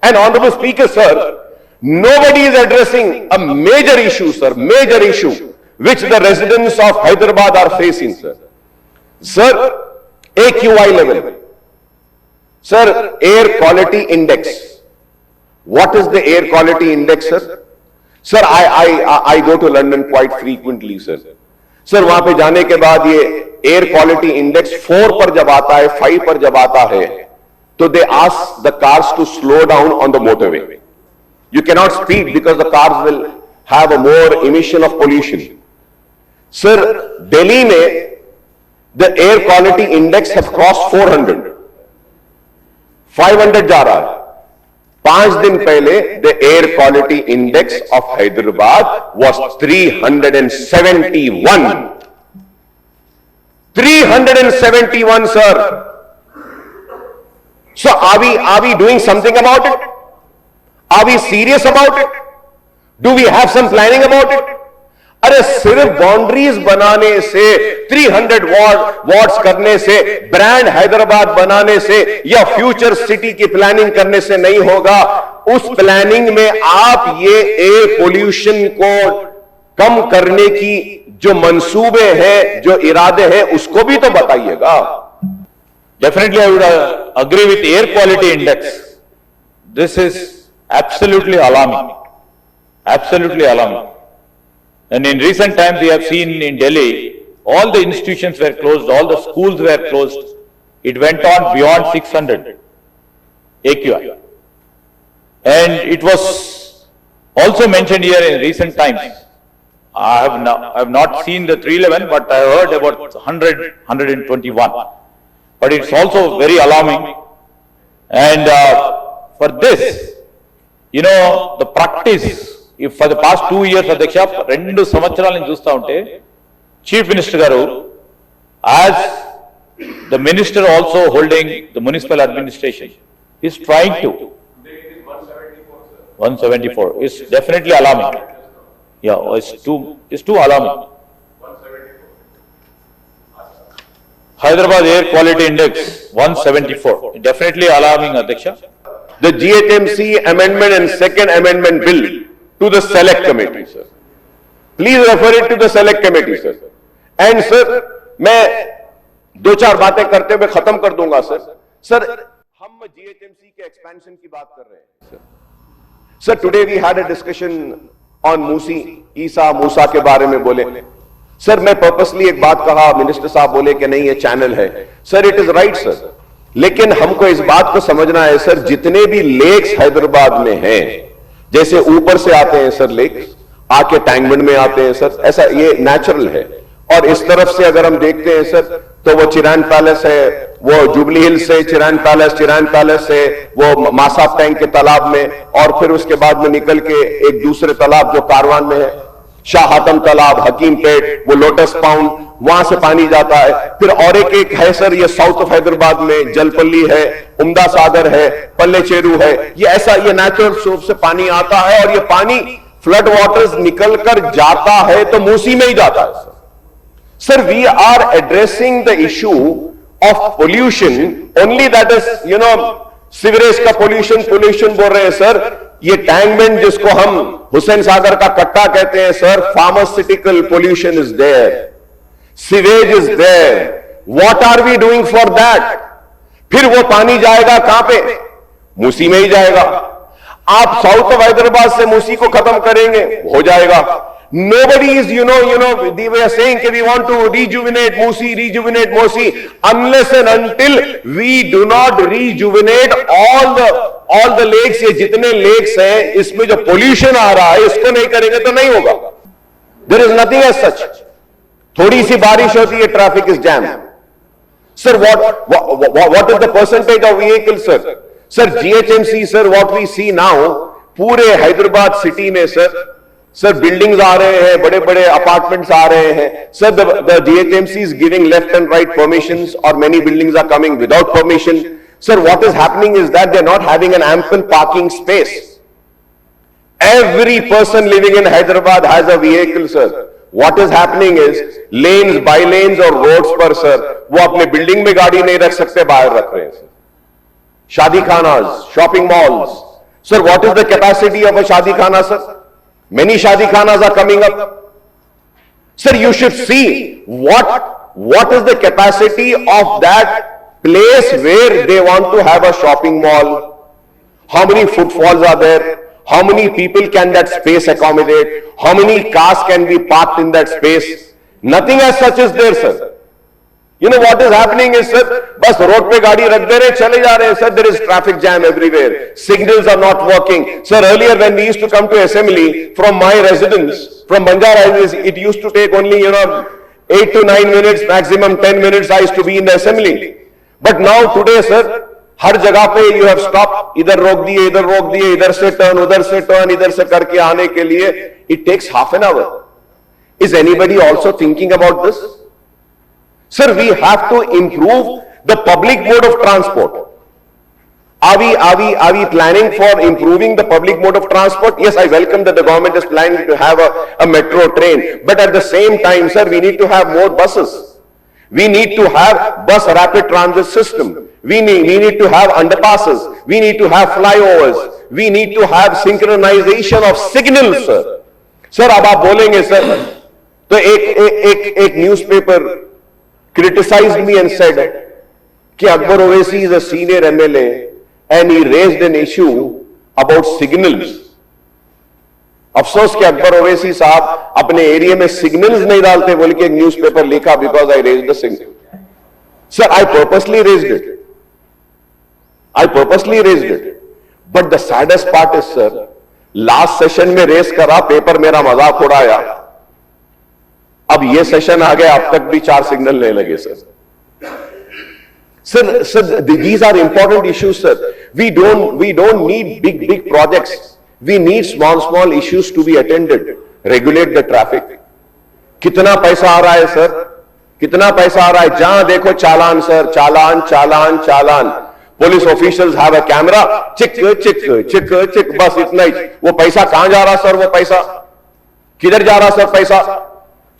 And Honorable Speaker, sir, nobody is addressing a major issue, sir, major issue, which the residents of Hyderabad are facing, sir. Sir, AQI level. Sir, air quality index. What is the air quality index, sir? Sir, I go to London quite frequently, sir. Sir, वहां पे जाने के बाद ये air quality index 4 पर जब आता है, 5 पर जब आता है, तो they ask the cars to slow down on the motorway. You cannot speed because the cars will have a more emission of pollution. Sir, Delhi में the air quality index have crossed 400. 500 जा रहा है. 5 दिन पहले the air quality index of Hyderabad was 371. 371, sir. So are we doing something about it? Are we serious about it? Do we have some planning about it? अरे सिर्फ boundaries बनाने से, 300 wards करने से, ब्रांड हैदराबाद बनाने से या फ्यूचर सिटी की प्लानिंग करने से नहीं होगा. उस प्लानिंग में आप ये एयर पोल्यूशन को कम करने की जो मंसूबे हैं, जो इरादे हैं, उसको भी तो बताइएगा. Definitely, I would agree with air quality index. This is absolutely alarming. Absolutely alarming. And in recent times, we have seen in Delhi, all the institutions were closed, all the schools were closed. It went on beyond 600 AQI. And it was also mentioned here in recent times. I have not seen the 311, but I heard about 100, 121. But it's also very alarming. And for this, you know, the practice, if for the past 2 years, Adhyaksha, 2 సంవత్సరాలను చూస్తా ఉంటే, Chief Minister garu, as the minister also holding the municipal administration, is trying to. 174. It's definitely alarming. Yeah, it's too alarming. Hyderabad Air Quality Index 174. Definitely alarming, Adhyaksha. The GHMC amendment and second amendment bill to the select committee, sir. Please refer it to the select committee, sir. And sir, मैं 2-4 बातें करते हुए खत्म कर दूंगा, sir. Sir, हम GHMC के expansion की बात कर रहे हैं, sir. Sir, today we had a discussion on मूसा के बारे में बोले. सर, मैं पर्पसली एक बात कहा, मिनिस्टर साहब बोले कि नहीं ये चैनल है. Sir, it is right sir, लेकिन हमको इस बात को समझना है सर, जितने भी लेक्स हैदराबाद में हैं, जैसे ऊपर से आते हैं सर लेक्स, आके टैंकबंड में आते हैं सर, ऐसा ये नेचुरल है. और इस तरफ से अगर हम देखते हैं सर, तो वो चिरान पैलेस है, वो जुबली हिल्स से चिरान पैलेस है, वो मासाब टैंक के तालाब में, और फिर उसके बाद में निकल के एक दूसरे तालाब जो कारवान में है, शाह हातम तालाब, हकीम पेट, वो लोटस पाउंड, वहां से पानी जाता है. फिर और एक है सर, ये साउथ ऑफ हैदराबाद में जलपल्ली है, उम्दा सागर है, पल्ले चेरू है. ये ऐसा ये नेचुरल सोर्स से पानी आता है, और ये पानी फ्लड वाटर्स निकलकर जाता है तो मूसी में ही जाता है. Sir, we are addressing the issue of pollution only, that is you know sewerage का पोल्यूशन बोल रहे हैं सर. ये टैंकबंड जिसको हम हुसैन सागर का कट्टा कहते हैं sir, pharmaceutical pollution is there, sewage is there. What are we doing for that? फिर वो पानी जाएगा कहां पे? मूसी में ही जाएगा. आप साउथ ऑफ हैदराबाद से मूसी को खत्म करेंगे, हो जाएगा. Nobody is, they were saying that we want to rejuvenate Musi, unless and until we do not rejuvenate all the lakes, ये जितने lakes हैं, इसमें जो pollution आ रहा है, इसको नहीं करेंगे तो नहीं होगा. There is nothing as such. थोड़ी सी बारिश होती है, traffic is jammed. Sir, what is the percentage of vehicles, sir? Sir, GHMC, sir, what we see now, पूरे हैदराबाद सिटी में सर बिल्डिंग्स आ रहे हैं, बड़े बड़े अपार्टमेंट्स आ रहे हैं. Sir, the GHMC is giving left and right permissions, or many buildings are coming without permission. Sir, what is happening is that they're not having an ample parking space. Every person living in Hyderabad has a vehicle, sir. What is happening is lanes, by lanes और roads पर sir, वो अपने building में गाड़ी नहीं रख सकते, बाहर रख रहे हैं. शादी खानाज, shopping malls, Sir, what is the capacity of a Shadi Khana, sir? Many Shadi Khanas are coming up. Sir, you should see what is the capacity of that place where they want to have a shopping mall. How many footfalls are there? How many people can that space accommodate? How many cars can be parked in that space? Nothing as such is there, sir. You know what is happening is, sir, bas road pe gaadi rakh de rahe, chale ja rahe, sir, there is traffic jam everywhere. Signals are not working. Sir, earlier when we used to come to assembly from my residence, from Banjara Highways, it used to take only, 8 to 9 minutes, maximum 10 minutes I used to be in the assembly. But now today, sir, हर जगह पे you have stop, इधर रोक दिए, इधर से turn, उधर से turn, इधर से करके आने के लिए it takes half an hour. Is anybody also thinking about this? Sir, we have to improve the public mode of transport. Are we planning for improving the public mode of transport? Yes, I welcome that the government is planning to have a metro train, but at the same time, sir, we need to have more buses. We need to have bus rapid transit system. We need to have underpasses. We need to have flyovers. We need to have synchronization of signals, sir. Sir, अब आप बोलेंगे sir, तो एक newspaper criticized me and said कि Akbar Owaisi is a senior MLA and he raised an issue about signals. अफसोस कि अकबर ओवैसी साहब अपने एरिया में सिग्नल्स नहीं डालते बोल के एक न्यूज़पेपर लिखा because I raised the signal. Sir, I purposely raised it. But the saddest part is, sir, last session में रेस करा, पेपर मेरा मजाक उड़ाया, अब ये सेशन आ गया, अब तक भी 4 सिग्नल नहीं लगे. Sir, these are important issues, sir. We don't need big projects. We need small issues to be attended. Regulate the traffic. कितना पैसा आ रहा है सर? कितना पैसा आ रहा है? जहां देखो चालान सर, चालान. Police officials have a camera, चिक, बस इतना ही. वो पैसा कहां जा रहा सर? वो पैसा किधर जा रहा सर? पैसा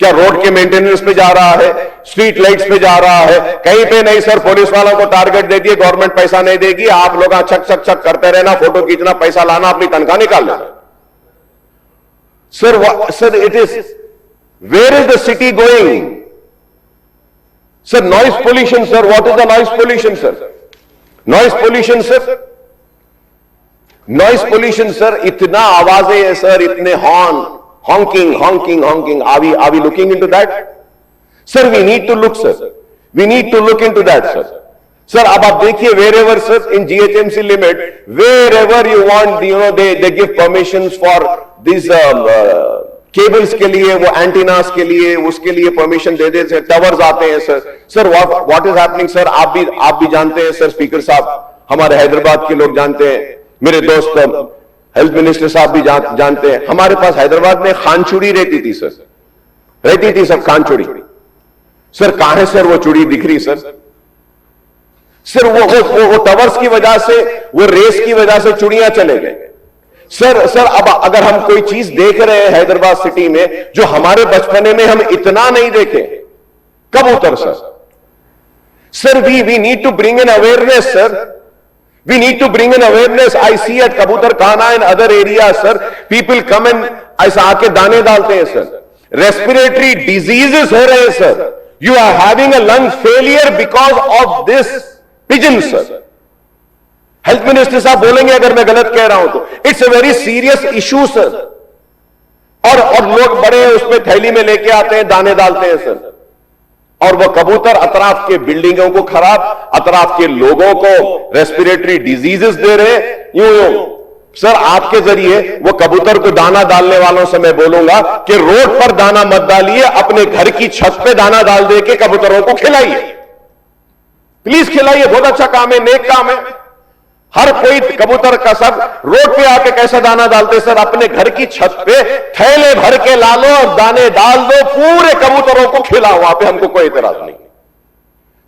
क्या रोड के मेंटेनेंस पे जा रहा है? स्ट्रीट लाइट्स पे जा रहा है? कहीं पे नहीं सर. पुलिस वालों को टारगेट दे दिए, गवर्नमेंट पैसा नहीं देगी, आप लोग छक करते रहना, फोटो खींचना, पैसा लाना, अपनी तनख्वाह निकाल लेना. Sir, it is, where is the city going? Sir, noise pollution, sir, what is the noise pollution, sir? Noise pollution, sir, इतना आवाजें है सर, इतने horn, honking. Are we looking into that? Sir, we need to look, sir. We need to look into that, sir. Sir, अब आप देखिए, wherever, sir, in GHMC limit, wherever you want, they give permissions for these cables के लिए, वो antennas के लिए, उसके लिए permission दे देते हैं, towers आते हैं, sir. Sir, what is happening, sir? आप भी जानते हैं, sir, स्पीकर साहब, हमारे हैदराबाद के लोग जानते हैं, मेरे दोस्त हेल्थ मिनिस्टर साहब भी जानते हैं. हमारे पास हैदराबाद में खानचूड़ी रहती थी सब खानचूड़ी. सर, कहां है सर वो चूड़ी दिख रही? सर, वो टवर्स की वजह से, वो रेस की वजह से चूड़ियां चले गए. सर, अब अगर हम कोई चीज देख रहे हैं हैदराबाद सिटी में जो हमारे बचपने में हम इतना नहीं देखे, कबूतर sir, we need to bring an awareness, sir. We need to bring in awareness. I see at Kabutar Khana and other areas, sir, people come and ऐसा आके दाने डालते हैं, sir. Respiratory diseases हो रहे हैं, sir. You are having a lung failure because of this pigeon, sir. Health Minister साहब बोलेंगे अगर मैं गलत कह रहा हूं तो. It's a very serious issue, sir. और लोग बड़े उसमें थैली में लेके आते हैं, दाने डालते हैं, sir. और वो कबूतर अतराफ के बिल्डिंगों को खराब, अतराफ के लोगों को रेस्पिरेटरी डिजीजेस दे रहे. यूं सर, आपके जरिए वो कबूतर को दाना डालने वालों से मैं बोलूंगा कि रोड पर दाना मत डालिए, अपने घर की छत पे दाना डाल दे के कबूतरों को खिलाइए. प्लीज खिलाइए, बहुत अच्छा काम है, नेक काम है. हर कोई कबूतर का सब रोड पे आके कैसा दाना डालते सर? अपने घर की छत पे थैले भर के ला लो और दाने डाल दो, पूरे कबूतरों को खिलाओ. वहां पे हमको कोई इतराज नहीं.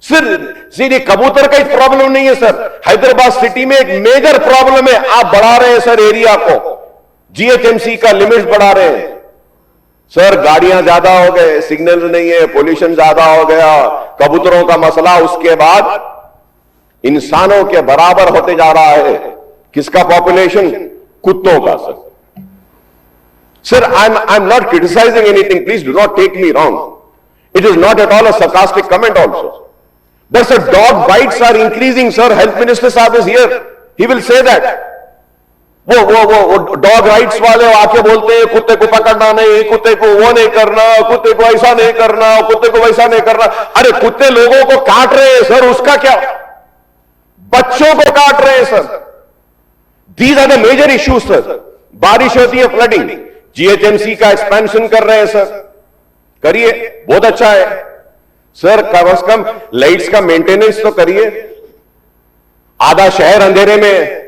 सिर्फ कबूतर का ही प्रॉब्लम नहीं है सर, हैदराबाद सिटी में एक मेजर प्रॉब्लम है. आप बढ़ा रहे हैं सर एरिया को, जीएचएमसी का लिमिट बढ़ा रहे हैं सर. गाड़ियां ज्यादा हो गए, सिग्नल नहीं है, पोल्यूशन ज्यादा हो गया, कबूतरों का मसला, उसके बाद इंसानों के बराबर होते जा रहा है. किसका पॉपुलेशन? कुत्तों का sir. Sir, I'm not criticizing anything. Please do not take me wrong. It is not at all a sarcastic comment also. But sir, dog bites are increasing, sir. Health Minister Saab is here. He will say that. वो dog rights वाले आके बोलते हैं कुत्ते को पकड़ना नहीं, कुत्ते को वो नहीं करना, कुत्ते को ऐसा नहीं करना, कुत्ते को वैसा नहीं करना. अरे कुत्ते लोगों को काट रहे हैं सर, उसका क्या? बच्चों को काट रहे हैं sir. These are the major issues sir. बारिश होती है, फ्लडिंग. जीएचएमसी का एक्सपेंशन कर रहे हैं सर, करिए, बहुत अच्छा है सर. कम से कम लाइट्स का मेंटेनेंस तो करिए. आधा शहर अंधेरे में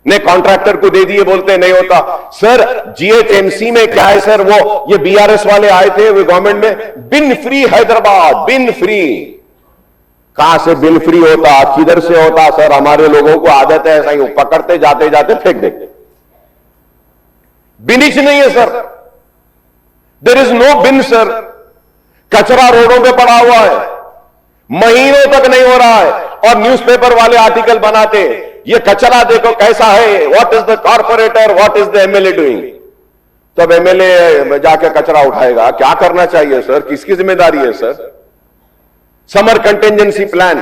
ने कॉन्ट्रैक्टर को दे दिए, बोलते नहीं होता सर. जीएचएमसी में क्या है सर, वो ये बीआरएस वाले आए थे वो गवर्नमेंट में, बिन फ्री हैदराबाद, बिन फ्री. कहां से बिन फ्री होता, किधर से होता सर? हमारे लोगों को आदत है ऐसा ही, पकड़ते जाते जाते फेंक देते. बिनिश नहीं है sir, there is no bin sir. कचरा रोडों पे पड़ा हुआ है, महीनों तक नहीं हो रहा है, और न्यूज़पेपर वाले आर्टिकल बनाते हैं ये कचरा देखो कैसा है, what is the corporator, what is the MLA doing. तब एमएलए जाके कचरा उठाएगा, क्या करना चाहिए सर? किसकी जिम्मेदारी है sir? Summer contingency plan,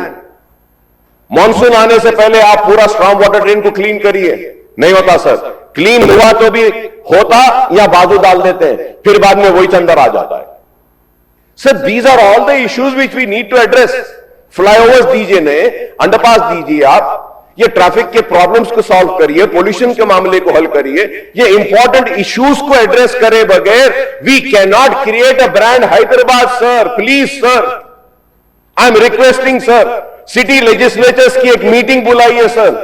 monsoon आने से पहले आप पूरा स्ट्रॉन्ग वाटर ड्रेन को क्लीन करिए. नहीं होता सर. क्लीन हुआ तो भी होता या बाजू डाल देते हैं, फिर बाद में वही चंदर आ जाता है sir. These are all the issues which we need to address. Flyovers दीजिए, ने अंडरपास दीजिए, आप ये ट्रैफिक के प्रॉब्लम्स को सॉल्व करिए, पोल्यूशन के मामले को हल करिए. ये इंपॉर्टेंट इश्यूज को एड्रेस करे बगैर we can not create a brand Hyderabad sir. Please sir, I am requesting sir. City legislators की एक मीटिंग बुलाइए सर.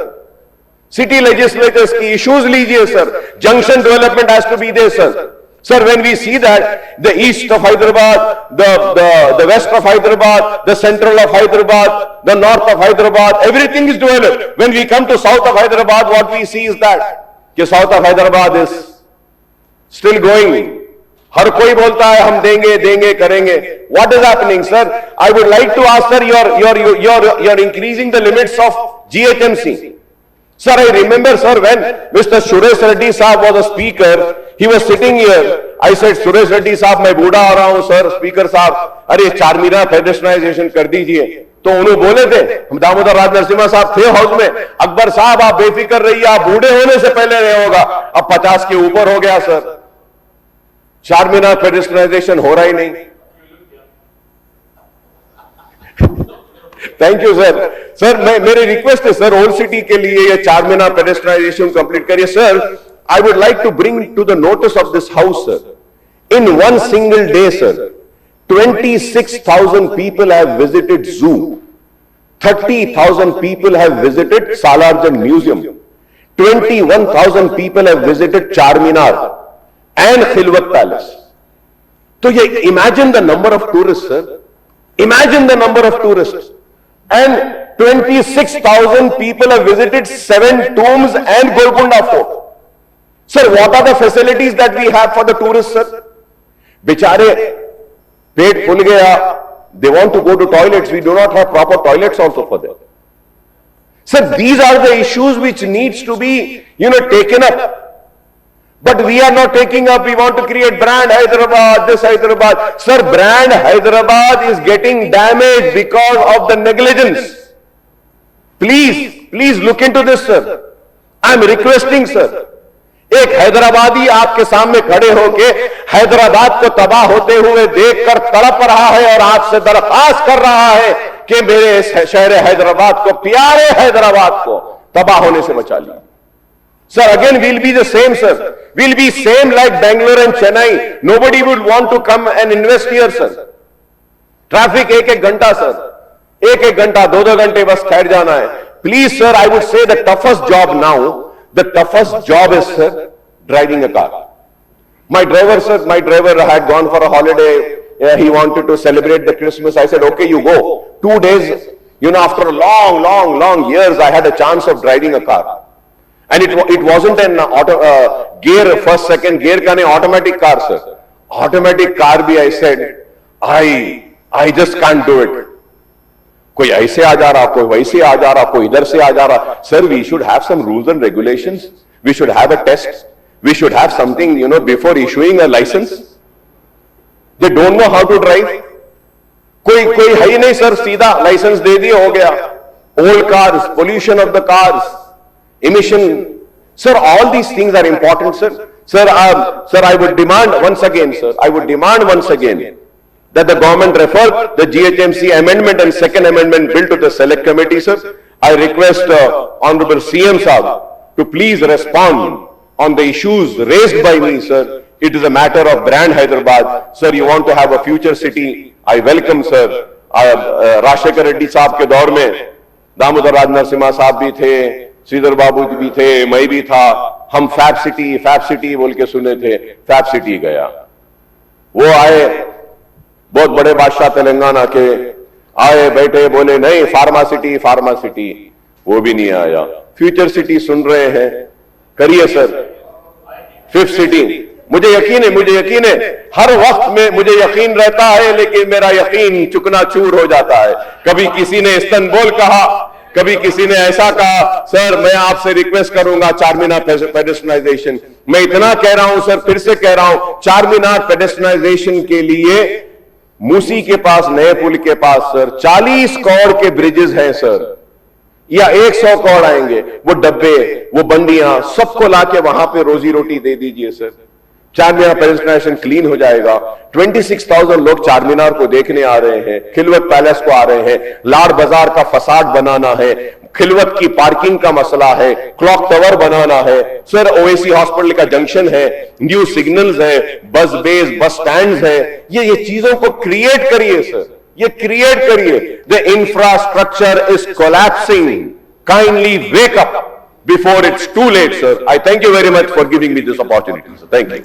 सिटी लेजिस्लेचर्स की इश्यूज लीजिए sir. Junction development has to be there sir. Sir, when we see that the east of Hyderabad, the west of Hyderabad, the central of Hyderabad, the north of Hyderabad, everything is developed. When we come to south of Hyderabad, what we see is that कि south of Hyderabad is still going. हर कोई बोलता है हम देंगे देंगे करेंगे. What is happening, sir? I would like to ask, sir, you're increasing the limits of GHMC. Sir, I remember, sir, when Mr. Suresh Reddy Saab was a speaker, he was sitting here. I said, Suresh Reddy Saab, मैं बूढ़ा हो रहा हूं sir. Speaker साहब, अरे चारमीनार पेडेस्ट्रियनाइजेशन कर दीजिए. तो उन्होंने बोले थे, हम दामोदर राज नरसिम्हा साहब थे हाउस में, अकबर साहब आप बेफिक्र रहिए, आप बूढ़े होने से पहले नहीं होगा. अब 50 के ऊपर हो गया सर, चारमीनार पेडेस्ट्रियनाइजेशन हो रहा ही नहीं. Thank you sir. सर मेरी रिक्वेस्ट है सर, ओल्ड सिटी के लिए ये चारमीनार पेडेस्ट्रियनाइजेशन कंप्लीट करिए sir. I would like to bring to the notice of this house sir, in one single day sir 26,000 people have visited zoo, 30,000 people have visited Salarjung Museum, 21,000 people have visited Charminar and Khilwat Palace. So you imagine the number of tourists sir, imagine the number of tourists. And 26,000 people have visited 7 tombs and Golconda Fort. Sir, what are the facilities that we have for the tourists, sir? Bichare, पेट फूल गया, they want to go to toilets. We do not have proper toilets also for them. Sir, these are the issues which needs to be, taken up. But we are not taking up. We want to create brand Hyderabad, this Hyderabad. Sir, brand Hyderabad is getting damaged because of the negligence. Please look into this, sir. I am requesting, sir. एक हैदराबादी आपके सामने खड़े होके हैदराबाद को तबाह होते हुए देखकर तड़प रहा है और आपसे दरख्वास्त कर रहा है कि मेरे शहर हैदराबाद को, प्यारे हैदराबाद को तबाह होने से बचा लिया. Sir, again we'll be the same, sir. We'll be same like Bangalore and Chennai. Nobody would want to come and invest here, sir. Traffic एक घंटा sir, एक घंटा, 2 घंटे बस ठहर जाना है. Please sir, I would say the toughest job now, the toughest job is sir, driving a car. My driver sir, had gone for a holiday. He wanted to celebrate the Christmas. I said, okay, you go. 2 days, after a long years, I had a chance of driving a car. And it wasn't an gear, first, second gear ka nahi, automatic car, sir. Automatic car bhi, I said, I just can't do it. कोई ऐसे आ जा रहा, कोई वैसे आ जा रहा, कोई इधर से आ जा रहा. Sir, we should have some rules and regulations. We should have a test. We should have something, before issuing a license. They don't know how to drive. कोई है ही नहीं सर, सीधा लाइसेंस दे दिया, हो गया. Old cars, pollution of the cars, emission. Sir, all these things are important, sir. Sir, I would demand once again, sir, that the government refer the GHMC amendment and second amendment bill to the select committee, sir. I request Honorable CM Saab to please respond on the issues raised by me, sir. It is a matter of brand Hyderabad. Sir, you want to have a future city. I welcome, sir. Rajshekhar Reddy साहब के दौर में दामोदर राज नरसिम्हा साहब भी थे, श्रीधर बाबू भी थे, मैं भी था. हम फैब सिटी बोल के सुने थे. फैब सिटी गया. वो आए बहुत बड़े बादशाह तेलंगाना के, आए बैठे बोले नहीं फार्मा सिटी, वो भी नहीं आया. फ्यूचर सिटी सुन रहे हैं, करिए सर. फिफ्थ सिटी, मुझे यकीन है हर वक्त में मुझे यकीन रहता है, लेकिन मेरा यकीन चुकनाचूर हो जाता है. कभी किसी ने इस्तांबुल कहा, कभी किसी ने ऐसा कहा. सर, मैं आपसे रिक्वेस्ट करूंगा चारमीनार पेडेस्ट्रियनाइजेशन. मैं इतना कह रहा हूं सर, फिर से कह रहा हूं, चारमीनार पेडेस्ट्रियनाइजेशन के लिए मूसी के पास, नए पुल के पास सर 40 करोड़ के ब्रिजेस हैं सर, या 100 करोड़ आएंगे. वो डब्बे, वो बंडियां, सबको लाके वहां पे रोजी रोटी दे दीजिए सर. चारमीनार पेडेस्ट्रियनाइजेशन क्लीन हो जाएगा. 26,000 लोग चारमीनार को देखने आ रहे हैं, खिलवत पैलेस को आ रहे हैं. लाड बाजार का फसाड बनाना है, खिलवत की पार्किंग का मसला है, क्लॉक टावर बनाना है सर, ओएसी हॉस्पिटल का जंक्शन है, न्यू सिग्नल्स है, बस बेस, बस स्टैंड है. ये चीजों को क्रिएट करिए सर, ये क्रिएट करिए. The infrastructure is collapsing. Kindly wake up before it's too late, sir. I thank you very much for giving me this opportunity, sir. Thank you.